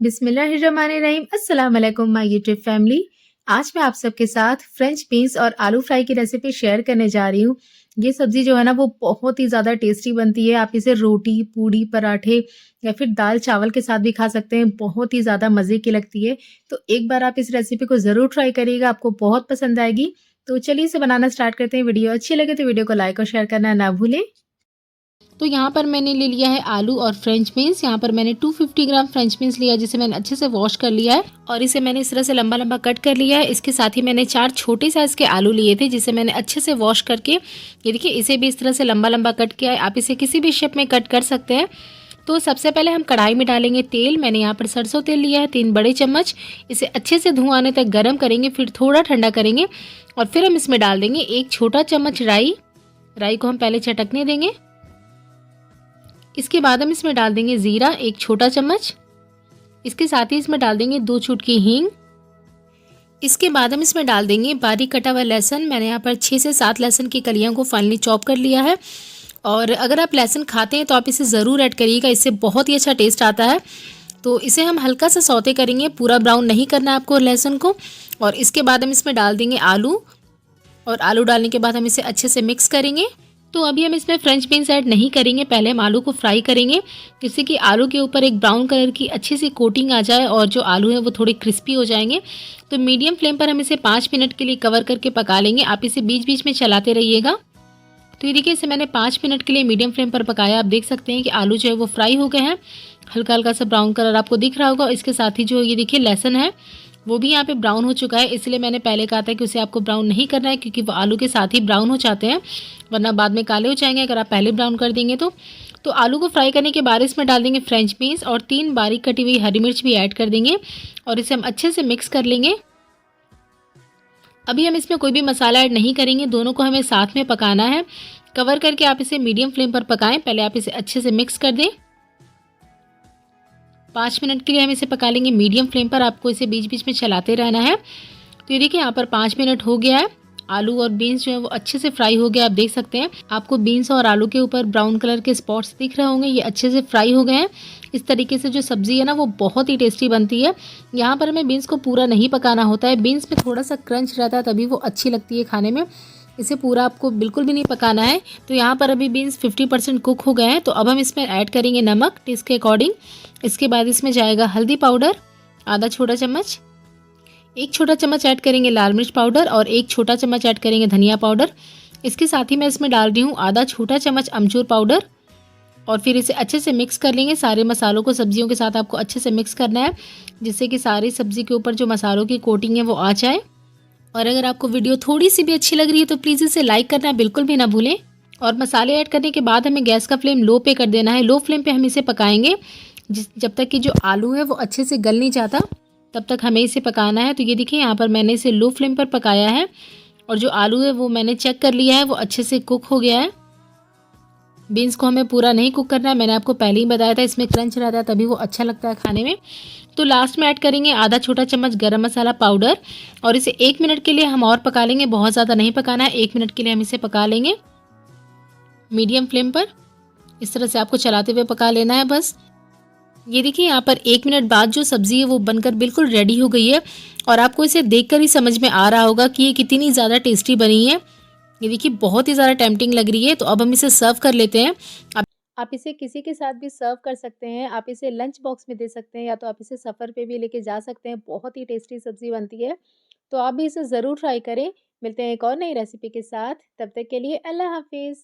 बिस्मिल्लाहिर्रहमानिर्रहीम। अस्सलाम वालेकुम माय यूट्यूब फैमिली। आज मैं आप सबके साथ फ्रेंच बीन्स और आलू फ्राई की रेसिपी शेयर करने जा रही हूँ। ये सब्ज़ी जो है ना वो बहुत ही ज़्यादा टेस्टी बनती है। आप इसे रोटी, पूड़ी, पराठे या फिर दाल-चावल के साथ भी खा सकते हैं। बहुत ही ज़्यादा मज़े की लगती है। तो एक बार आप इस रेसिपी को ज़रूर ट्राई करिएगा, आपको बहुत पसंद आएगी। तो चलिए इसे बनाना स्टार्ट करते हैं। वीडियो अच्छी लगे तो वीडियो को लाइक और शेयर करना ना भूलें। तो यहाँ पर मैंने ले लिया है आलू और फ्रेंच बीन्स। यहाँ पर मैंने 250 ग्राम फ्रेंच बीन्स लिया है, जिसे मैंने अच्छे से वॉश कर लिया है और इसे मैंने इस तरह से लंबा लंबा कट कर लिया है। इसके साथ ही मैंने 4 छोटे साइज़ के आलू लिए थे, जिसे मैंने अच्छे से वॉश करके ये देखिए इसे भी इस तरह से लंबा लंबा कट किया है। आप इसे किसी भी शेप में कट कर सकते हैं। तो सबसे पहले हम कढ़ाई में डालेंगे तेल। मैंने यहाँ पर सरसों तेल लिया है 3 बड़े चम्मच। इसे अच्छे से धुआं आने तक गर्म करेंगे, फिर थोड़ा ठंडा करेंगे और फिर हम इसमें डाल देंगे 1 छोटा चम्मच राई। राई को हम पहले चटकने देंगे। इसके बाद हम इसमें डाल देंगे ज़ीरा 1 छोटा चम्मच। इसके साथ ही इसमें डाल देंगे 2 चुटकी हींग। इसके बाद हम इसमें डाल देंगे बारीक कटा हुआ लहसुन। मैंने यहाँ पर 6 से 7 लहसुन की कलियों को फाइनली चॉप कर लिया है। और अगर आप लहसुन खाते हैं तो आप इसे ज़रूर ऐड करिएगा, इससे बहुत ही अच्छा टेस्ट आता है। तो इसे हम हल्का सा सौते करेंगे, पूरा ब्राउन नहीं करना है आपको लहसुन को। और इसके बाद हम इसमें डाल देंगे आलू और आलू डालने के बाद हम इसे अच्छे से मिक्स करेंगे। तो अभी हम इसमें फ्रेंच बीन्स ऐड नहीं करेंगे, पहले हम आलू को फ्राई करेंगे, जिससे कि आलू के ऊपर एक ब्राउन कलर की अच्छी सी कोटिंग आ जाए और जो आलू है वो थोड़े क्रिस्पी हो जाएंगे। तो मीडियम फ्लेम पर हम इसे 5 मिनट के लिए कवर करके पका लेंगे। आप इसे बीच बीच में चलाते रहिएगा। तो ये देखिए, इसे मैंने 5 मिनट के लिए मीडियम फ्लेम पर पकाया। आप देख सकते हैं कि आलू जो है वो फ्राई हो गए हैं, हल्का हल्का सा ब्राउन कलर आपको दिख रहा होगा। इसके साथ ही जो ये देखिए लहसुन है वो भी यहाँ पे ब्राउन हो चुका है। इसलिए मैंने पहले कहा था कि उसे आपको ब्राउन नहीं करना है, क्योंकि वो आलू के साथ ही ब्राउन हो जाते हैं, वरना बाद में काले हो जाएंगे अगर आप पहले ब्राउन कर देंगे तो आलू को फ्राई करने के बाद इसमें डाल देंगे फ्रेंच बीन्स और 3 बारीक कटी हुई हरी मिर्च भी ऐड कर देंगे और इसे हम अच्छे से मिक्स कर लेंगे। अभी हम इसमें कोई भी मसाला ऐड नहीं करेंगे, दोनों को हमें साथ में पकाना है। कवर करके आप इसे मीडियम फ्लेम पर पकाएं। पहले आप इसे अच्छे से मिक्स कर दें। 5 मिनट के लिए हम इसे पका लेंगे मीडियम फ्लेम पर। आपको इसे बीच बीच में चलाते रहना है। तो ये देखिए, यहाँ पर 5 मिनट हो गया है। आलू और बीन्स जो है वो अच्छे से फ्राई हो गया। आप देख सकते हैं, आपको बीन्स और आलू के ऊपर ब्राउन कलर के स्पॉट्स दिख रहे होंगे, ये अच्छे से फ्राई हो गए हैं। इस तरीके से जो सब्ज़ी है ना वो बहुत ही टेस्टी बनती है। यहाँ पर हमें बीन्स को पूरा नहीं पकाना होता है, बीन्स में थोड़ा सा क्रंच रहता है, तभी वो अच्छी लगती है खाने में। इसे पूरा आपको बिल्कुल भी नहीं पकाना है। तो यहाँ पर अभी बीन्स 50% कुक हो गए हैं। तो अब हम इसमें ऐड करेंगे नमक टेस्ट के अकॉर्डिंग। इसके बाद इसमें जाएगा हल्दी पाउडर आधा छोटा चम्मच, 1 छोटा चम्मच ऐड करेंगे लाल मिर्च पाउडर और 1 छोटा चम्मच ऐड करेंगे धनिया पाउडर। इसके साथ ही मैं इसमें डाल रही हूँ आधा छोटा चम्मच अमचूर पाउडर और फिर इसे अच्छे से मिक्स कर लेंगे। सारे मसालों को सब्जियों के साथ आपको अच्छे से मिक्स करना है, जिससे कि सारी सब्जी के ऊपर जो मसालों की कोटिंग है वो आ जाए। और अगर आपको वीडियो थोड़ी सी भी अच्छी लग रही है तो प्लीज़ इसे लाइक करना बिल्कुल भी ना भूलें। और मसाले ऐड करने के बाद हमें गैस का फ्लेम लो पे कर देना है। लो फ्लेम पे हम इसे पकाएंगे जब तक कि जो आलू है वो अच्छे से गल नहीं जाता, तब तक हमें इसे पकाना है। तो ये देखिए, यहाँ पर मैंने इसे लो फ्लेम पर पकाया है और जो आलू है वो मैंने चेक कर लिया है, वो अच्छे से कुक हो गया है। बीन्स को हमें पूरा नहीं कुक करना है, मैंने आपको पहले ही बताया था, इसमें क्रंच रहता है तभी वो अच्छा लगता है खाने में। तो लास्ट में ऐड करेंगे आधा छोटा चम्मच गरम मसाला पाउडर और इसे 1 मिनट के लिए हम और पका लेंगे। बहुत ज़्यादा नहीं पकाना है, 1 मिनट के लिए हम इसे पका लेंगे मीडियम फ्लेम पर। इस तरह से आपको चलाते हुए पका लेना है बस। ये देखिए, यहाँ पर 1 मिनट बाद जो सब्ज़ी है वो बनकर बिल्कुल रेडी हो गई है और आपको इसे देखकर ही समझ में आ रहा होगा कि ये कितनी ज़्यादा टेस्टी बनी है। ये देखिए, बहुत ही ज़्यादा टेम्पटिंग लग रही है। तो अब हम इसे सर्व कर लेते हैं। आप इसे किसी के साथ भी सर्व कर सकते हैं, आप इसे लंच बॉक्स में दे सकते हैं या तो आप इसे सफ़र पे भी लेके जा सकते हैं। बहुत ही टेस्टी सब्ज़ी बनती है। तो आप भी इसे ज़रूर ट्राई करें। मिलते हैं एक और नई रेसिपी के साथ, तब तक के लिए अल्लाह हाफ़िज़।